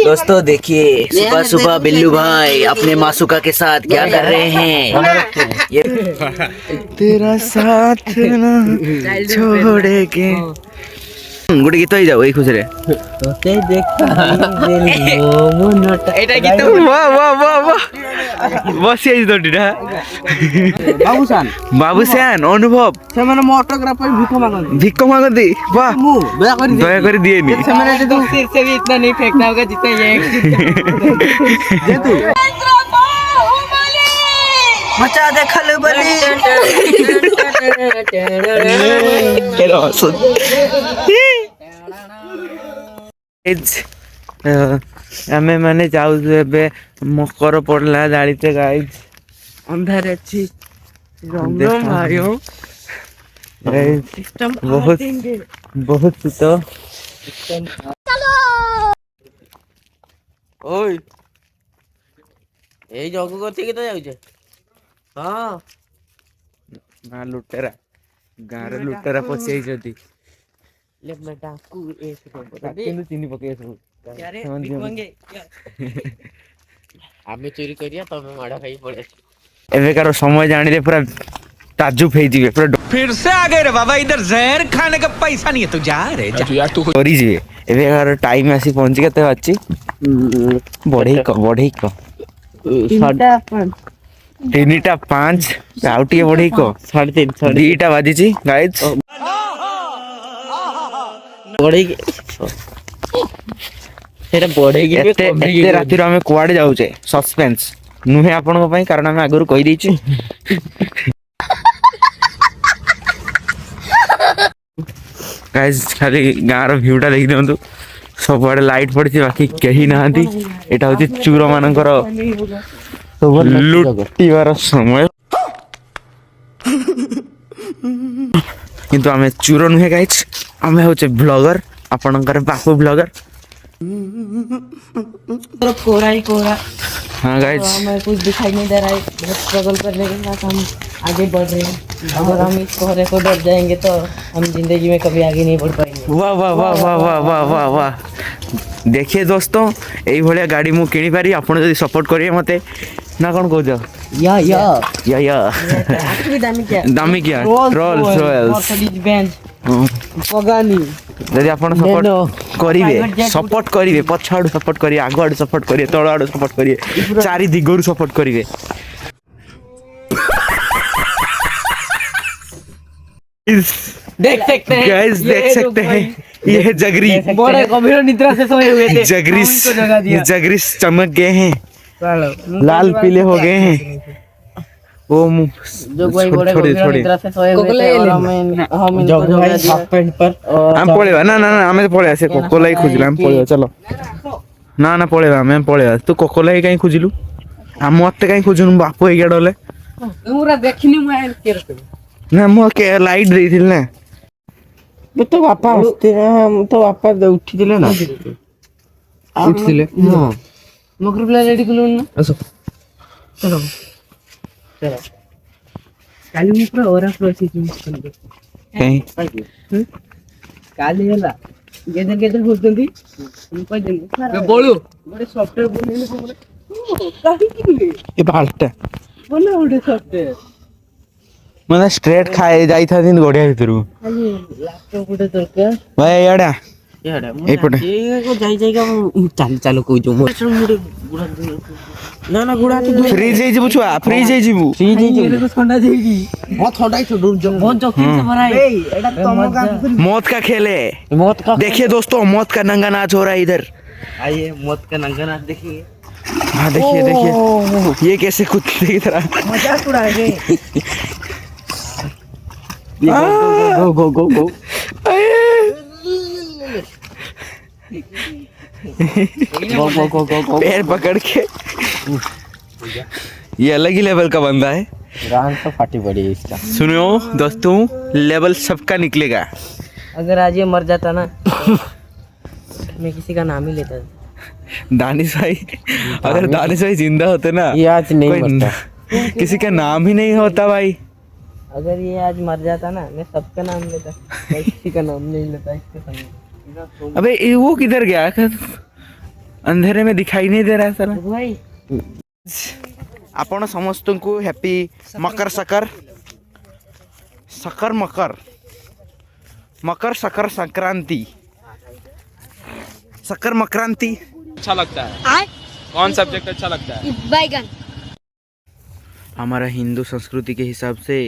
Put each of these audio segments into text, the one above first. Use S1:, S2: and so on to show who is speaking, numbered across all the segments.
S1: दोस्तों देखिए सुबह सुबह बिल्लू भाई अपने मासूका के साथ क्या कर रहे हैं। ये तेरा साथ ना छोड़ेंगे गुटे गीत जाओ এই খুশিরে এটা গীত বাহ বাহ বাহ বাহ বসে এই দটিটা বাবুসান অনুভব
S2: ସେମାନେ ମୋ ଅଟୋଗ୍ରାଫ ପାଇଁ
S1: ଭିକ ମାଗନ୍ତି ବାহ
S2: ମୁଁ
S1: ଦୟା କରି ଦିଏନି
S2: ସେମାନେ ଯଦି सिर से भी इतना नहीं फेंकना होगा जितना ये जेतु मचा दे खलबली
S1: ଆମେ ମାନେ ଯାଉଛୁ ଏବେ ମକର ପଡିଲା ଜାଳିତେ ଗାଇଜ
S2: अंधार अच्छी भाइयों
S1: बहुत बहुत শীত
S2: ओय এই জগ করতে তো যাউছে हां
S1: ନା ଲୁଟେରା ଗାଁରେ ଲୁଟେରା ପଶିଯାଇଛନ୍ତି
S2: ले मैं डाकू ए
S1: କିନ୍ତୁ ଚିନି ପକେଇ ସବୁ
S2: यारे भिख मांगे आमे चोरी करिया तमे माडा खाई पड़े
S1: एवेकार समय जानिले पूरा ताजुब ହେଇଯିବେ पूरा
S3: फिर से आ गए रे बाबा, इधर जहर खाने का पैसा नहीं है तो जा रे जा।
S1: यार तू करी जिवे एवेकार टाइम आसी पहुंच केते अछि बढ़ई को 3:05 आउटिए बढ़ई को 3:30 2टा बाजिची गाइस
S2: बढ़ई सेटा बढ़ई के
S1: एते राति रो हमें कुआडे जाउचे सस्पेंस नुहे आपन को पई कारण हम आगुर कहि दैछि गाइस खाली गाँव व्यूटा देखी दिंतु सब आड़े लाइट पड़ी बाकी कहीं नहांती एटा होची चूर मानकर लुटिवार समय किंतु आमे चूर नुहे गाइस आमे होचे ब्लॉगर आपनकर बापू ब्लॉगर
S2: कोरा ही कोरा
S1: हाँ गाइस
S2: हमें कुछ दिखाई नहीं दे रहा है बहुत स्ट्रगल करने के साथ हम आगे बढ़ रहे हैं अगर हम इस कोहरे को डर जाएंगे तो हम जिंदगी में कभी आगे नहीं बढ़ पाएंगे
S1: वाह वाह वाह वाह वाह वाह वाह वाह देखिए दोस्तों यही भाया गाड़ी मु किनी पारी आपण जदी सपोर्ट करिए मते ना कोन कहजो
S2: या
S1: दामी क्या Rolls Royce
S2: Mercedes Benz Pagani
S1: जदी आपण सपोर्ट करिवे पछाडू सपोर्ट करिए आगु आडू सपोर्ट करिए तळ आडू सपोर्ट करिए चारि दिगरु सपोर्ट करिवे
S2: देख सकते हैं
S1: गाइस देख सकते हैं ये जगरी
S2: बड़े गंभीर निद्रा से सोए हुए थे
S1: जगरी चमक गए हैं लाल पीले हो गए हैं वो
S2: जो भाई बड़े गंभीर निद्रा से सोए हुए थे और हम इनको हाफ पैंट पर
S1: हम पळेवा ना ना ना हमें पळे आसे कोकोलाई खुजिला हम पळेवा चलो ना ना पळेवा हम पळेवा तू कोकोलाई काई खुजिलु हम मते काई खुजुन बापू हे गेडले
S2: पूरा देखनी मैं के रख
S1: ना मो के लाइट देथिल ना
S2: तो बापा हस्ते हम तो बापा उठी दिले ना
S1: उठिले
S2: हां मगर प्ले रेडी कलुन ना
S1: असो
S2: चलो चलो काली मी पूरा ओरा प्रोसेस यूज कर दे
S1: कहीं
S2: काली हला गेदर होतंती हम कह देंगे बोलू बड़े सॉफ्टवेयर बोलने को बोले काहे की
S1: ये बालटा
S2: बोला बड़े सॉफ्टवेयर
S1: मतलब स्ट्रेट खाए जाई था दिन गोड़िया भीतर
S2: लैपटॉप उठे दरकार
S1: भाई याडा
S2: याडा
S1: ए पटे
S2: ये को जाई चालू कोई जो ना गुड़ा तो
S1: फ्रीज हे जिबु छुआ फ्रीज हे जिबु
S2: मेरे को ठंडा देगी बहुत ठंडा ही तो जो बहुत जोखिम से भरा है एटा तुम का
S1: मौत का खेल है
S2: मौत का
S1: देखिए दोस्तों मौत का नंगा नाच हो रहा है इधर
S2: आइए मौत का नंगा नाच देखिए
S1: हाँ देखिए देखिए ये कैसे कुत्ते की तरह
S2: मजाक उड़ाएंगे गो
S1: पैर पकड़ के ये अलग ही लेवल का बंदा है
S2: रान तो फाटी पड़ी है इसका
S1: सुनो दोस्तों लेवल सबका निकलेगा
S2: अगर आज ये मर जाता ना मैं किसी का नाम ही लेता
S1: दानिश भाई अगर दानिश भाई जिंदा होते ना
S2: ये आज नहीं मरता
S1: किसी का नाम ही नहीं होता भाई
S2: अगर ये आज मर जाता ना मैं सबका नाम लेता मैं किसी का नाम नहीं लेता इसके सामने
S1: अबे वो किधर गया अंधेरे में दिखाई नहीं दे रहा है साला।
S2: भाई
S1: आपण समस्त को हैप्पी मकर सकर सकर मकर मकर सकर संक्रांति सकर मकरांति।
S4: अच्छा लगता है? कौन सब्जेक्ट अच्छा लगता है?
S5: बैगन।
S1: हमारा हिंदू संस्कृति के हिसाब से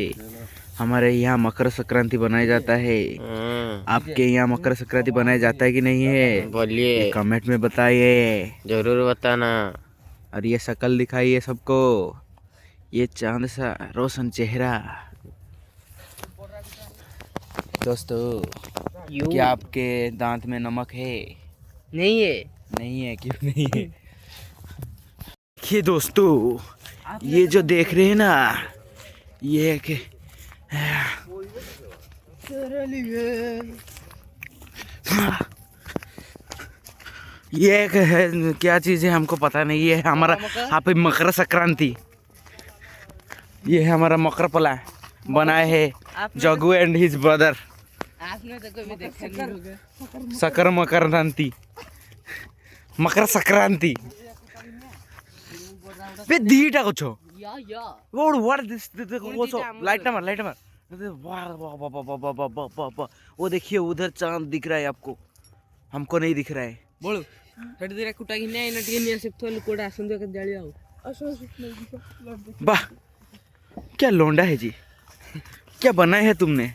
S1: हमारे यहाँ मकर संक्रांति बनाया जाता है। आपके यहाँ मकर संक्रांति बनाया जाता है कि नहीं है?
S6: बोलिए,
S1: कमेंट में बताइए,
S6: जरूर बताना।
S1: और ये शक्ल दिखाइए सबको, ये चांद सा रोशन चेहरा। दोस्तों, क्या आपके दांत में नमक है?
S2: नहीं है।
S1: नहीं है, क्यों नहीं है? देखिए दोस्तों, ये जो देख रहे हैं ना, ये एक ये एक है, क्या चीज़ है हमको पता नहीं। ये है हमारा यहाँ पे मकर संक्रांति। ये है हमारा मकर पला बनाए है जग्गू एंड हिज ब्रदर।
S2: आपने तो कभी देखा नहीं होगा।
S1: सकर मकरांति मकर संक्रांति बे दीटा कुछ
S2: या
S1: व्हाट दिस देखो लाइट नंबर वाह वाह वाह वाह वाह वाह वाह वाह वाह। वो देखिए उधर चांद दिख रहा है आपको, हमको नहीं दिख रहा है।
S2: बोलो हेड दिरा कुटा कि नहीं ना टिके निया से थोल कोडा संदो के जाली आओ।
S1: वाह, क्या लोंडा है जी, क्या बनाया है तुमने?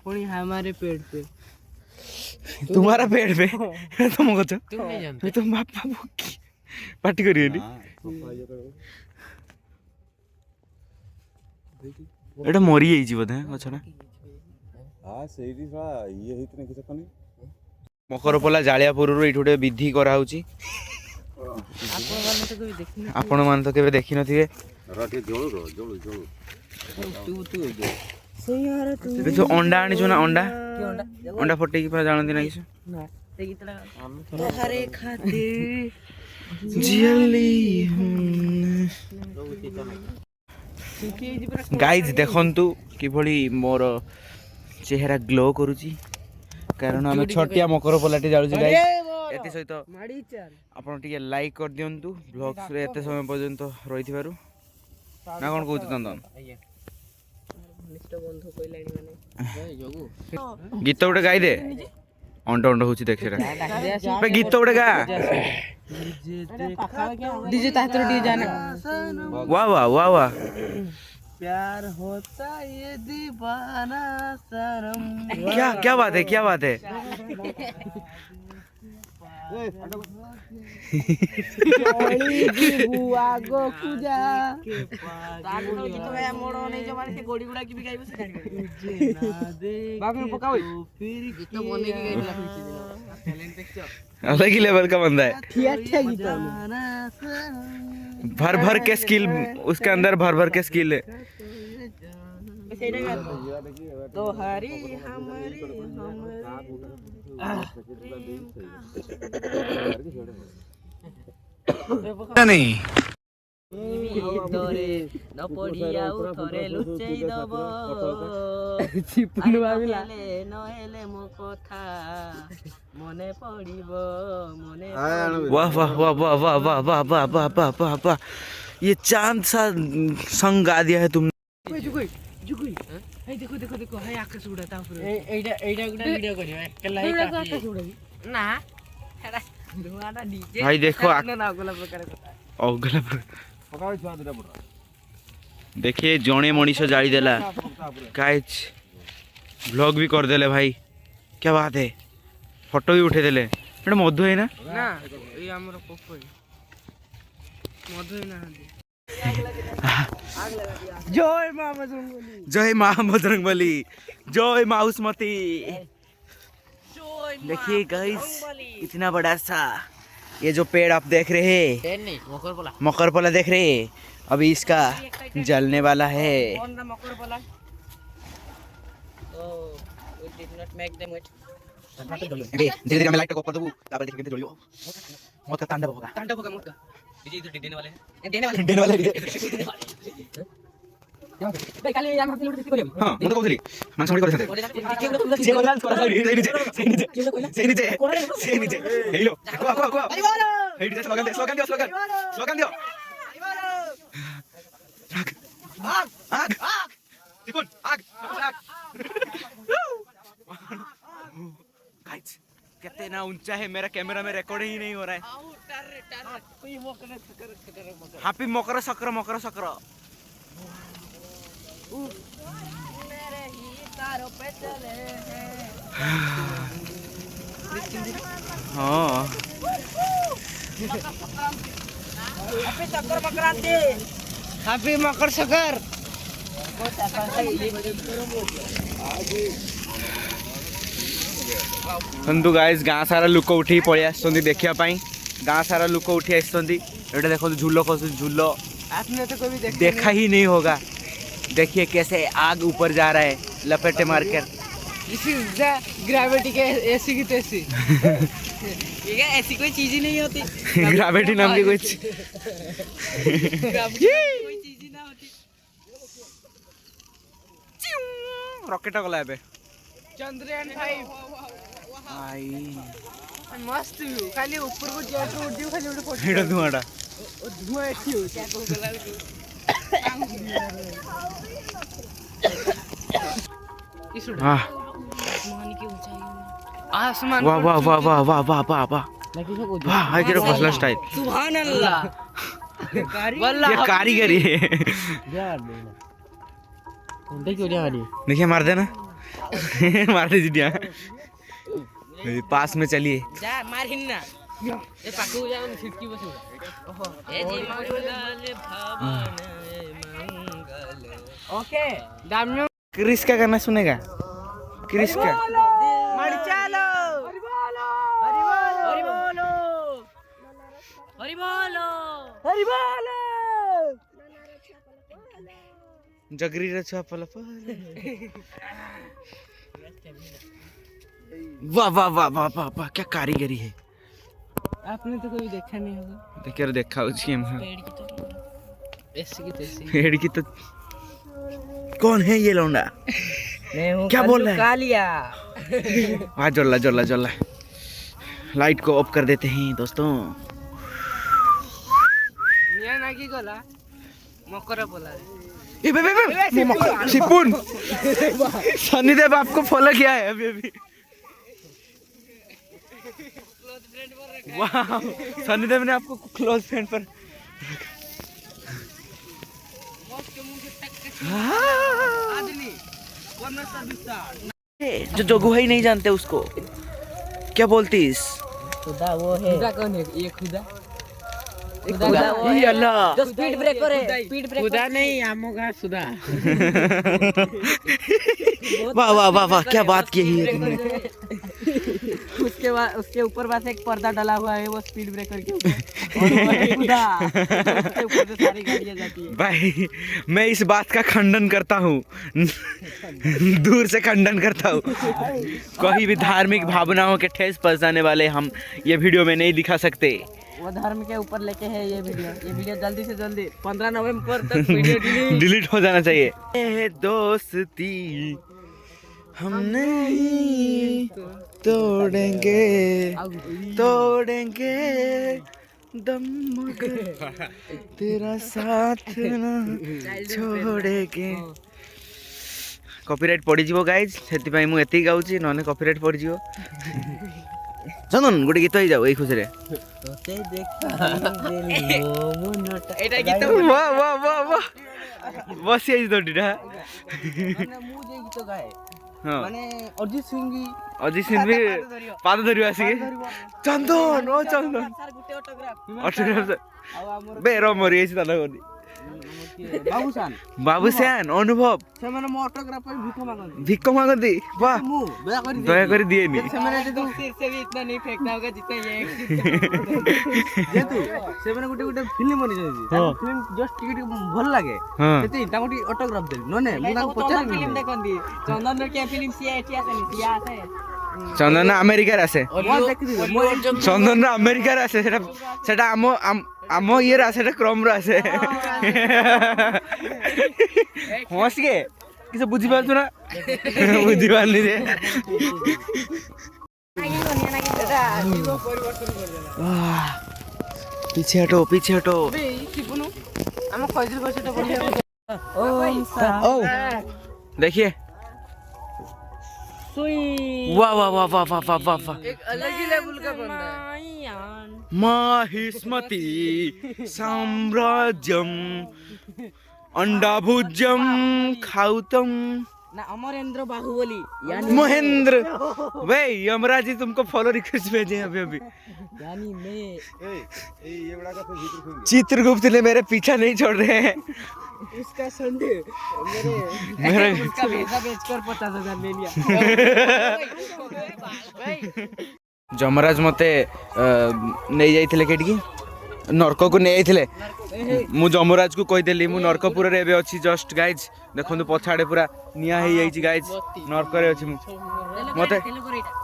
S2: कोनी हमारे पेड़ पे।
S1: तुम्हारा पेड़ पे तुम कछ
S2: तुम नहीं जानते।
S1: तुम बाप बाबू की पार्टी करिए एटा मरी जाइछि बोधे गछना। मकर पला जालियापुर एठू गोटे विधि करा होची। आपण मान तो केबे देखि नथिबे। जो अंडा आनी जो ना अंडा अंडा फटे की पूरा जानती ना किछ
S2: हरे खातिर
S1: जियली गाइज देखंतु किभली मोर चेहरा ग्लो करूची, कारण आम छोटिया मकर पलाटी जालुची। गाइज एति सहित आपण टिके लाइक कर दियंतु ब्लॉग्स रे एते समय पर्यंत रहिथिबारु ना कोन कहू चंदन। गीत गोटे गाई दे, अंड अंड होची देख सेटा बे गीत गोटे गा।
S2: डीजे तातर डीजे जाने।
S1: वाह वाह वाह वाह।
S2: प्यार होता ये दीवाना शर्म।
S1: क्या क्या बात है, क्या बात है।
S2: बुआ गो पूजा ताको गीत गाया मोड़ो नहीं जो माने से गोड़ी गुड़ा की भी गाइबो से बाप में पकाओ फिर गीत बने की गाइबला टैलेंट देखो
S1: अलग ही लेवल का बंदा है।
S2: ठीक गीत
S1: भर भर के स्किल उसके अंदर, भर भर के स्किल है।
S2: तो हरी हमारी
S3: नहीं
S2: तोरे न पड़िया उतरे लुचेई दबो चिपुन भाबिला नहेले मो कथा मने पड़िबो मने।
S1: वाह वाह वाह वाह वाह वाह वाह वाह वाह वाह वाह वाह। ये चांद सा संग गा दिया है तुमने।
S2: जुगुई जुगुई ए देखो देखो देखो है आकाश उड़ाता ऊपर एइडा एइडा गुडा वीडियो करियो एकला ही आकाश उड़ाई ना एडा धुआटा डीजे
S1: भाई देखो
S2: ना अगला प्रकार
S1: अगला देखिए जणे मनीष जाली देला गाइस, व्लॉग भी कर देले भाई, क्या बात है। फोटो भी उठे देले। एटा मधु है ना?
S2: ना ए हमर पोपई मधु ना जय मां बजरंगबली,
S1: जय माँ बजरंगबली, जय माउसमती। देखिए गाइस, इतना बड़ा सा ये जो पेड़ आप देख रहे हैं, मकर पला देख रहे हैं, अभी इसका जलने वाला है। धीरे धीरे मैं लाइट को ऊपर दूं, तापर देखिए कितने जलियो। मौत का तांडव होगा मौत का। डीजे इधर देने वाले हैं, देने वाले डीजे। क्या भाई काले यार हम लोग किसी को हां मुझे कौन सी
S4: मांस मुड़ी करे से कोलाल थोड़ा सा से नीचे हेलो को हेडी से स्लोगन दियो आग देखो आग गाइस कितना ऊंचा है मेरा कैमरा में रिकॉर्ड ही नहीं हो रहा है हैप्पी मकर संक्रांति हाँ
S2: हैप्पी मकर संक्रांति।
S4: बंधु गाइस गाँ सारा लोक उठी पलि आसुंदी देखिया पाई गाँ सारा लोक उठी आसुंदी एटा देखो झूलो झूलो
S2: आपने तो कभी
S4: देखा ही नहीं होगा देखिए कैसे आग ऊपर जा रहा है लपेटे मारकर
S2: दिस इज द ग्रेविटी के ऐसी की तैसी ठीक है ऐसी कोई चीज ही नहीं होती
S4: ग्रेविटी नाम की कुछ
S2: कोई चीज ही ना होती
S4: रॉकेट गला एबे
S2: चंद्रयान 5
S4: आई
S2: मस्त व्यू खाली ऊपर को जाके उड़ियो खाली उड़ फोटो
S4: एटा धुआंटा
S2: धुआं ऐसी हो क्या को गला
S4: हां
S2: आसमान
S4: वाह वाह वाह वाह वाह वाह वाह वाह वाह हाय केरो फसला स्टाइल
S2: सुभान अल्लाह
S4: ये कारीगरी है देखिए मार देना मार दे जिडिया पास में चलिए
S2: जा मार हिन्ना ए पाकू जा खिड़की बसू ए जी मंगल भवन मंगल ओके दामियो
S4: क्रिस का गाना सुनेगा क्रिस का
S2: मार चलो हरि बोलो हरि बोलो हरि बोलो हरि बोलो
S4: जगरी रे छुआ पल वाह वाह वाह वाह वाह वाह क्या कारीगरी है
S2: आपने तो कभी देखा नहीं होगा
S4: देखिए देखा उसकी
S2: ऐसी की तैसी
S4: पेड़ की तो कौन है ये लौंडा
S2: मैं हूं
S4: क्या बोल रहा है
S2: कालिया
S4: आ जोला लाइट को ऑफ कर देते हैं दोस्तों
S2: मियां नागी गोला मकर बोला
S4: ए बे सिपुन सन्नीदेव आपको फॉलो किया है अभी वाह सन्नीदेव ने आपको क्लोज फ्रेंड पर जो जोगू है ही नहीं जानते उसको क्या बोलतीस
S2: खुदा वो है खुदा कौन है ये खुदा
S4: ये अल्लाह
S2: जो स्पीड ब्रेकर है स्पीड ब्रेकर खुदा नहीं आमोगा सुधा
S4: वाह वाह वाह वाह क्या बात की है तुमने
S2: उसके ऊपर बस एक पर्दा डला हुआ है वो स्पीड ब्रेकर के ऊपर और वो है खुदा उसके ऊपर से सारी गाड़ियां जाती है
S4: भाई मैं इस बात का खंडन करता हूँ दूर से खंडन करता हूँ कोई भी धार्मिक भावनाओं के ठेस पहुंचाने वाले हम ये वीडियो में नहीं दिखा सकते
S2: वो धर्म के ऊपर लेके है ये वीडियो जल्दी से जल्दी 15 नवंबर तक वीडियो
S4: डिलीट हो जाना चाहिए दोस्ती हम नहीं तोड़ेंगे दम मगर तेरा साथ ना छोड़ेंगे कॉपीराइट पड़ी जीवो गाइज सेति पई मु एति गाउची नने कॉपीराइट पड़ी जीवो चंदन गोटे गीत ही जाओ এই খুশিরে
S2: তোতে দেখা এটা গীত
S4: वाह वाह वाह वाह বসি আইছ দটিটা
S2: মানে মু যে গীত গায়
S4: हां
S2: মানে অরিজিৎ সিং
S4: भी पाद धरियो आसी चंदन ओ चंदन
S2: স্যার গুটে অটোগ্রাফ
S4: অটোগ্রাফ
S2: ଆଉ ଆମର
S4: बे रो मरी आइछ दादा कोनी बाबूसान अनुभव
S2: ସେମାନେ ମୋ ଅଟୋଗ୍ରାଫ ପାଇଁ
S4: ଭିକ ମାଗନ୍ତି वाह
S2: ମୁଁ
S4: ଦୟା କରି ଦିଏନି
S2: ସେମାନେ ଯଦି सिर से भी इतना नहीं फेंकना होगा जितना ये जेतु ସେମାନେ ଗୋଟେ ଫିଲ୍ମ ବନେଇଛନ୍ତି ଫିଲ୍ମ ଜଷ୍ଟ ଟିକେ ଭଲ ଲାଗେ ସେଠି ତାଙ୍କୁ ଟିକେ ଅଟୋଗ୍ରାଫ ଦେଲି ନନେ ମୁଁ ତାଙ୍କୁ ପଚାରି ଫିଲ୍ମ ଦେଖନ୍ତି ଚନ୍ଦନର କିଆ ଫିଲ୍ମ ସିଏ ଏଠି ଆସେନି ସିଏ ଆସେ
S4: चंदन अमेरिका आसे चंदन अमेरिका आसे सेटा आम ये आसे क्रम आसे हंस के किसे बुझी पारछु ना बुझी पारनी जे पीछे हटो ओ देखिए वाह वाह वाह वाह वाह वाह वाह वाह
S2: एक अलग ही लेवल का बंदा है।
S4: माहिष्मति साम्राज्यम अंडाभुजम खाउतम
S2: ना अमरेंद्र बाहुबली
S4: महेंद्र भाई यमराज जी तुमको फॉलो रिक्वेस्ट भेजे हैं अभी
S2: यानी मैं
S4: चित्रगुप्त ने मेरे पीछा नहीं छोड़ रहे हैं
S2: उसका संडे
S4: मेरे
S2: उसका भेजा बेचकर 50,000 ले लिया
S4: जमराज मते नहीं जाइथिले केडकी नरक को नहीं आइथिले मु जमराज को कहि देली मु नरकपुर रे एबे अछि जस्ट गाइज देखंतु पछाडे पूरा निया हे जाइछि गाइज नरक रे अछि मु मते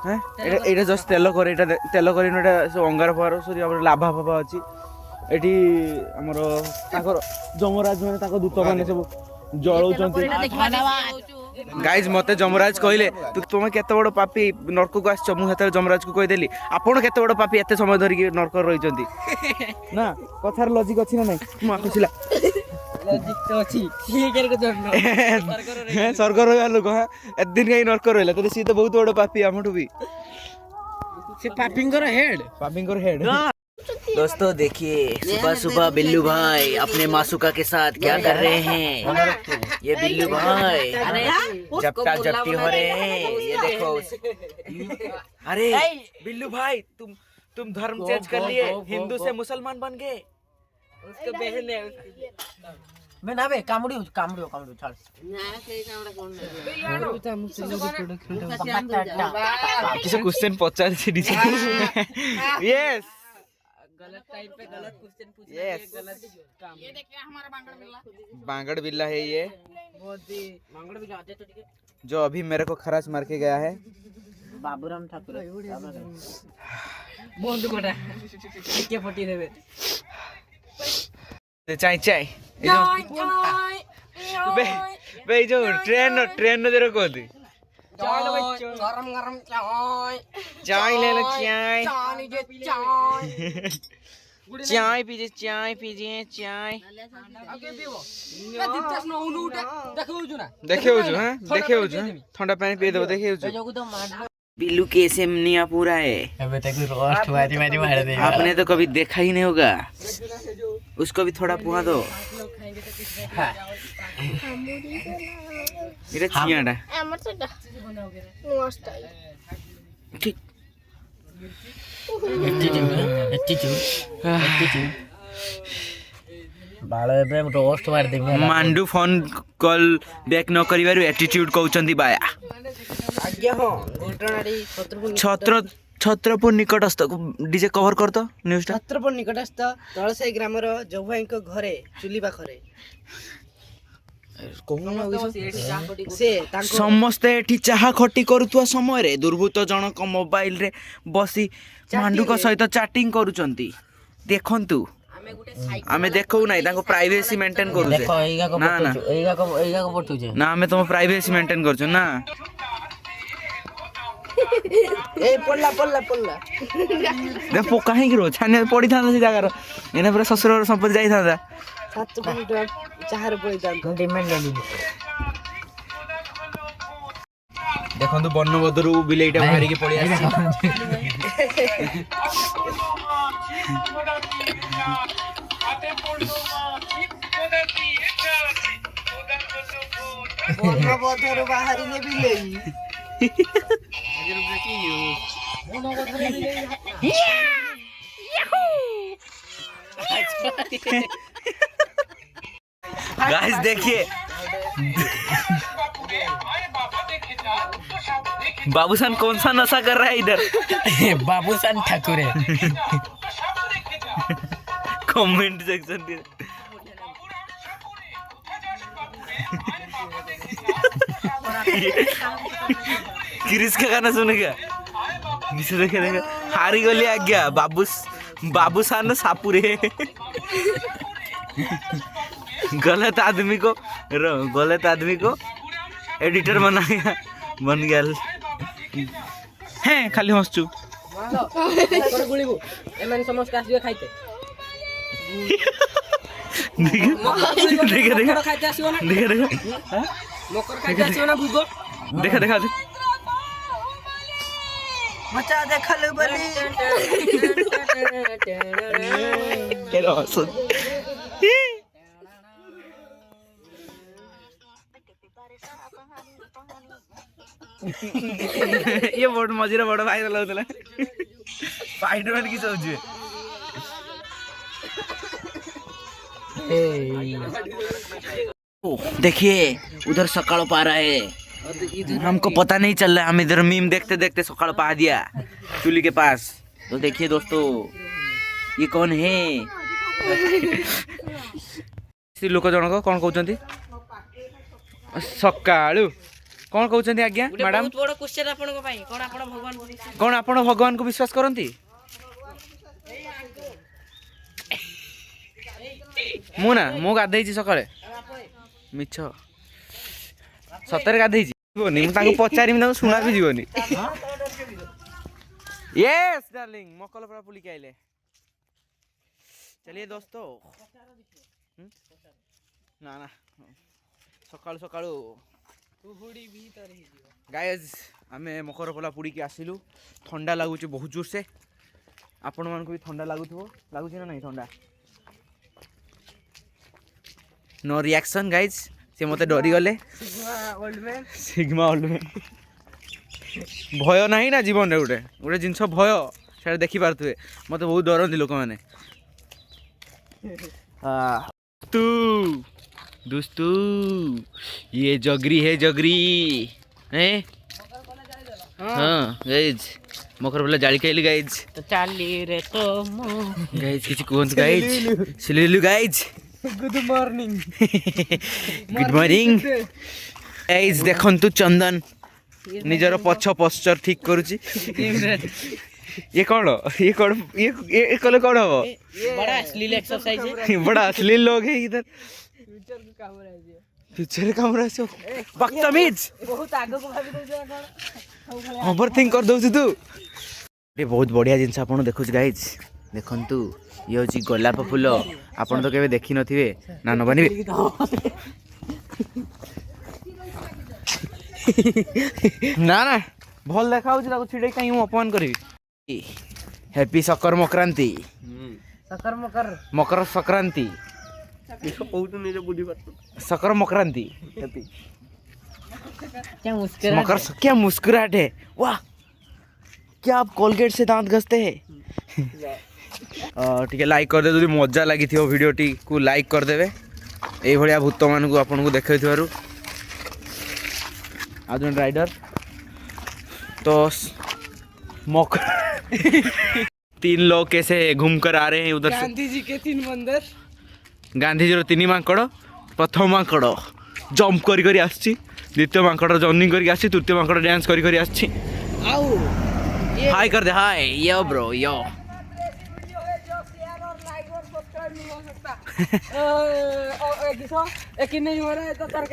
S4: हैं एटा जस्ट तेल करे एटा तेल करे एटा अंगार फवार सॉरी हमर लाभा फाभा अछि एठी हमर ताकर जमराज माने ताको दूत माने सब जळौचंती गाइज मते जमराज कहले तू तुम केते बड़ पापी नरक को आछ मु हेतर जमराज को कहि देली आपण केते बड़ पापी एते समय धरि के नरक रहिचंती ना कथार लॉजिक अछि ना नै मु आखुसिला
S2: लॉजिक तो अछि ठीक है को जन्म
S4: स्वर्ग रहया लोक हां ए दिन कहीं नरक रहला तले सी तो बहुत बड़ पापी हमठु भी
S2: से पापिंगर हेड
S1: दोस्तों देखिए सुबह सुबह बिल्लू भाई अपने मासूका के साथ क्या कर रहे हैं। ये बिल्लू भाई जपटा जपटी हो रहे हैं, ये देखो। अरे बिल्लू भाई तुम धर्म चेंज कर लिए, हिंदू से मुसलमान बन गए।
S2: उसका बहन है
S1: मैं ना बे कामड़ी छाड़
S4: किसी क्वेश्चन पचार से डीजे यस
S2: गलत टाइम पे गलत क्वेश्चन पूछ
S4: Yes.
S2: गलत काम। ये देखिए हमारा
S4: बांगड़ बिल्ला है ये
S2: बहुत ही मांगड़ भी जाते तो ठीक है।
S4: जो अभी मेरे को खराच मार के गया है।
S2: बाबूराम ठाकुर बंद कोटा के फटी देबे
S4: चाय चाय बे जो ट्रेन जरा को दी
S2: गरम गरम चाय
S4: चाय ले लो चाय
S2: चाय
S4: पीजिए चाय
S2: आगे पीबो ना दित्तास न उनु उठा देखौ छु ना
S4: देखे हो जो हां देखे हो जो ठंडा पानी पी दो देखे हो जो
S2: जोगु तो मार
S1: बिल्लू के सेमनिया पूरा है।
S2: अबे तक रोस्ट मारी मार दे।
S1: आपने तो कभी देखा ही नहीं होगा, उसको भी थोड़ा पुआ दो। এটা চিয়াটা
S5: আমার তো এটা নষ্ট
S1: ঠিক
S2: बाळे बे रोस्ट मार दे।
S4: मांडू फोन कॉल बैक न करिबारु एटीट्यूड कहउचंती बाया।
S2: आज्ञा हो घटनाडी
S4: छत्रपुर निकटस्थ डीजे कवर कर तो न्यूज़ टा।
S2: छत्रपुर निकटस्थ तळसाई ग्रामर जौभाईଙ୍କ घरे चुली पाखरे से तांको
S4: समस्ते एठी चाहा खटी करुवा समय दुर्बृत्त जनक मोबाइल रे बसी मांडू को सहित चैटिंग करूचंती। देखंतु आमे देखौ नै तांको प्राइवेसी मेंटेन करू छे। ना ना
S2: एगा को पठु छे
S4: ना आमे तुम प्राइवेसी मेंटेन करछु ना।
S2: ए पल्ला
S4: दे पोका ही रो छाने पड़ी था से जगह एने पूरा ससुर संपत्ति जाई था।
S2: 7 मिनिट चाहर पड़ी था डिमांड ले
S4: देखंतु बनबदरु बिलेईटा बाहरी के पड़ी आसी।
S2: बनबदरु बाहरी ने बिलेई
S4: गाइस देखिए बाबूसान कौन सा नशा कर रहा है इधर।
S2: बाबूसान ठाकुर है।
S4: कमेंट सेक्शन के क्रिस का गाना सुनेगा नीचे देखेगा हारी गली आ गया बाबूसान सापुरे। गलत आदमी को एडिटर बना गया बन गया हैं खाली हंसचु
S2: गुड़िबू एମାନେ ସମସ୍ତେ ଆସିବେ ଖାଇତେ
S4: देखा देखा
S2: ଖାଇତେ ଆସିବ ନା
S4: देखा देखा
S2: ମକର ଖାଇତେ ଆସିବ ନା ଭୁଗ
S4: देखा देखा
S1: मचा देखल बली ये बड़ मझे बड़ भाइराल होता स्पाइडरमैन की सोच देखिए उधर सकाल पा रहा है हमको पता नहीं चल रहा है हम इधर मीम देखते देखते सकाल पा दिया चूल्ही के पास तो देखिए दोस्तों ये कौन है लोक जनक कौन कहते सकाळु कौन कहते आज्ञा मैडम
S2: बहुत बड़ क्वेश्चन आपन को भाई कोन आपन भगवान को
S4: कौन आपण भगवान को विश्वास करती मु ना मु गाधेई सकाळे मिछ सतरे गाधेई जीवनी पचारि शुणा भी जीवनी यस डार्लिंग मकल पड़ा पुलिक आइले चलिए दोस्तों ना ना सकाळु सकाळु गाइस आमे मकरपला पुड़ी के आसिलु ठंडा लगुच बहुत जोर से आपण मान को भी ठंडा लगुथबो लगुच ना नहीं ठंडा नो रिएक्शन गाइस से मते डरी गले सिग्मा ओल्ड मैन भय नहीं ना जीवन रे गोटे गोटे जिनस भय से देखि पारथुए मते बहुत डरंती लोक माने तू दोस्तू ये जगरी है जगरी हैं हाँ गाइज मकर बोला जाली कैली गाइज
S2: तो चाली रे तो
S4: गाइज किसी कोन्स गाइज सिलेलु guys
S2: good morning
S4: good morning guys देखंतु चंदन निजर पछ पोस्चर ठीक करूची ये कौन ये कले कौन हो
S2: बड़ा अश्लील एक्सरसाइज है
S4: बड़ा अश्लील लोग है इधर फ्यूचर काम रहे बदतमीज
S2: बहुत आगे को भाबी दे
S4: ओवर थिंक कर दउछु तू ये बहुत बढ़िया जिनस आपन देखुछ गाइज देखंतु ये होची गोलाप फूल आपन तो केबे देखि नथिबे ना न बनिबे ना ना भल देखा होची ताको छिडे काई हम अपमान करबी हैप्पी सकर मकरांति
S2: सकर मकर
S4: मकर संक्रांति सकर मकरांति
S2: क्या मुस्कुरा
S4: मकर क्या मुस्कुराहट है वाह क्या आप कोलगेट से दांत घसते हैं ठीक है लाइक कर दे जो मजा लगी थी वीडियो टी को लाइक कर देवे ए भलिया भूत मान को आपन को देखैथिबारु आजन राइडर तो तीन लोग कैसे घूम कर आ रहे हैं उधर से
S2: गांधी जी के 3 मंदिर
S4: गांधी जी 3 मांकड़ प्रथम मांकड़ जंप करी करी आछि द्वितीय मांकड़ जर्निंग करी आछि तृतीय मांकड़ डांस करी करी आछि
S2: आओ
S4: हाय कर दे हाय यो ब्रो यो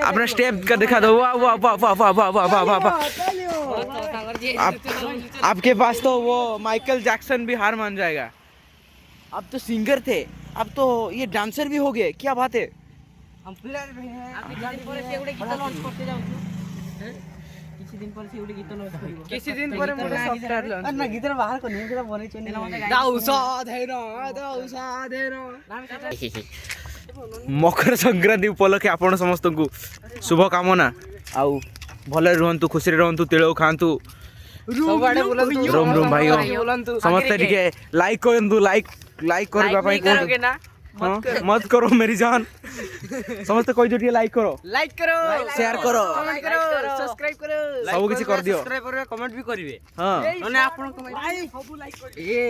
S4: अपना स्टेप का दिखा दो वाह वाह वाह वाह वाह वाह वाह वाह वाह आपके पास तो वो माइकल जैक्सन भी हार मान जाएगा अब तो सिंगर थे अब तो ये डांसर भी हो गए क्या बात है
S2: हम प्लेयर भी हैं आप दिन पर से उड़े गीत लॉन्च करते जाऊ किसी दिन पर से उड़े गीत लॉन्च करिवो किसी दिन पर मोर सॉफ्टवेयर लॉन्च ना गीत बाहर को नहीं केला बनै छनी दाऊ सा धेर
S4: मकर संक्रांति उपलक्षे आपण समस्त को शुभ कामना आउ भले रुहंतु खुशी रहंतु तिळ खांतु
S2: सब आडे बोलंतु
S4: रोम रोम भाई
S2: बोलंतु
S4: समस्त टिके लाइक करंतु लाइक करबा पई
S2: करोगे ना
S4: मत करो मेरी जान समस्त कोई जो लाइक करो शेयर करो
S2: कमेंट करो सब्सक्राइब करो
S4: सब किसी कर दियो
S2: सब्सक्राइब करो कमेंट भी करिवे
S4: हां
S2: माने आपण कमेंट सब लाइक करिवे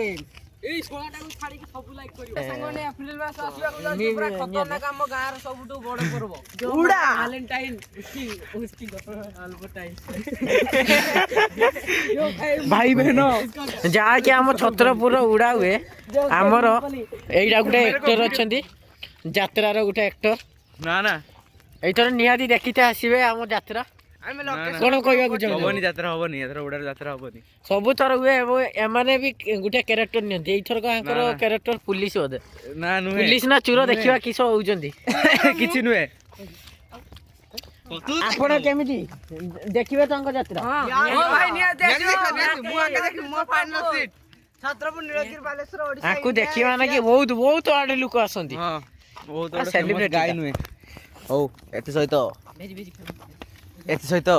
S2: ए सोळाटा को छाडी के सब लाइक करियो संगने एप्रिल मास आसीबा को जाउछ पूरा खतरनाक काम गार सबटु बड़ करबो उडा वैलेंटाइन उसकी अल्बर्टाइन
S4: भाई बहनो
S2: जहा कि हम छत्रपुर उडा हुए हमर एइडा गुटे एक्टर अछंती यात्रा रो गुटे एक्टर
S4: ना ना
S2: एइतर निहाती देखिते आसीबे हम यात्रा କଣ କହିବାକୁ ଚାହୁଁଛ
S4: ହବନି ଯାତ୍ରା ହବନି ଏଥର ଉଡ଼ାର ଯାତ୍ରା ହବନି
S2: ସବୁ ଥର ହୁଏ ଏମାନେ ବି ଗୋଟେ କ୍ୟାରେକ୍ଟର ନିଅନ୍ତି ଏଇଥର ତାଙ୍କର କ୍ୟାରେକ୍ଟର ପୁଲିସ ବୋଧେ
S4: ନା ନୁହେଁ
S2: ପୁଲିସ ନା ଚୁର ଦେଖିବା କିସ ହଉଛନ୍ତି
S4: କିଛି ନୁହେଁ
S2: ଆପଣ କେମିତି ଦେଖିବେ ତାଙ୍କ ଯାତ୍ରା ଆକୁ ଦେଖିବା ନା କି ବହୁତ ବହୁତ ଆଡେ ଲୋକ ଆସନ୍ତି
S4: ହଁ ବହୁତ
S2: celebrity
S4: ଗାଈ ନୁହେଁ ହଉ ଏଥି ସହିତ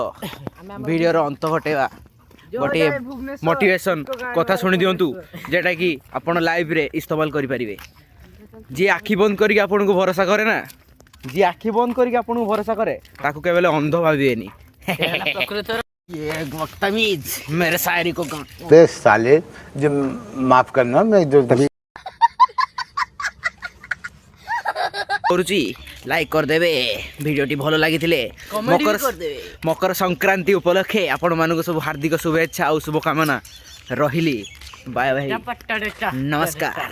S4: ଭିଡ଼ିଓର ଅନ୍ତ ଘଟେଇବା ଗୋଟିଏ ମୋଟିଭେସନ କଥା ଶୁଣି ଦିଅନ୍ତୁ ଯେଟା କି ଆପଣ ଲାଇଭରେ ଇସ୍ତେମାଲ କରିପାରିବେ ଯିଏ ଆଖି ବନ୍ଦ କରିକି ଆପଣଙ୍କୁ ଭରସା କରେ ନା ଯିଏ ଆଖି ବନ୍ଦ କରିକି ଆପଣଙ୍କୁ ଭରସା କରେ ତାକୁ କେବେ ଅନ୍ଧ ଭାବିବେନି
S2: ପ୍ରକୃତର
S1: ये बदतमीज मेरे शायरी को
S6: ते साले जो माफ करना मैं जो
S1: କରୁଛି ଲାଇକ୍ କରିଦେବେ ଭିଡ଼ିଓଟି ଭଲ ଲାଗିଥିଲେ ମକର ସଂକ୍ରାନ୍ତି ଉପଲକ୍ଷେ ଆପଣମାନଙ୍କୁ ସବୁ ହାର୍ଦ୍ଦିକ ଶୁଭେଚ୍ଛା ଆଉ ଶୁଭକାମନା ରହିଲି ବାଏ ବାଏ ନମସ୍କାର।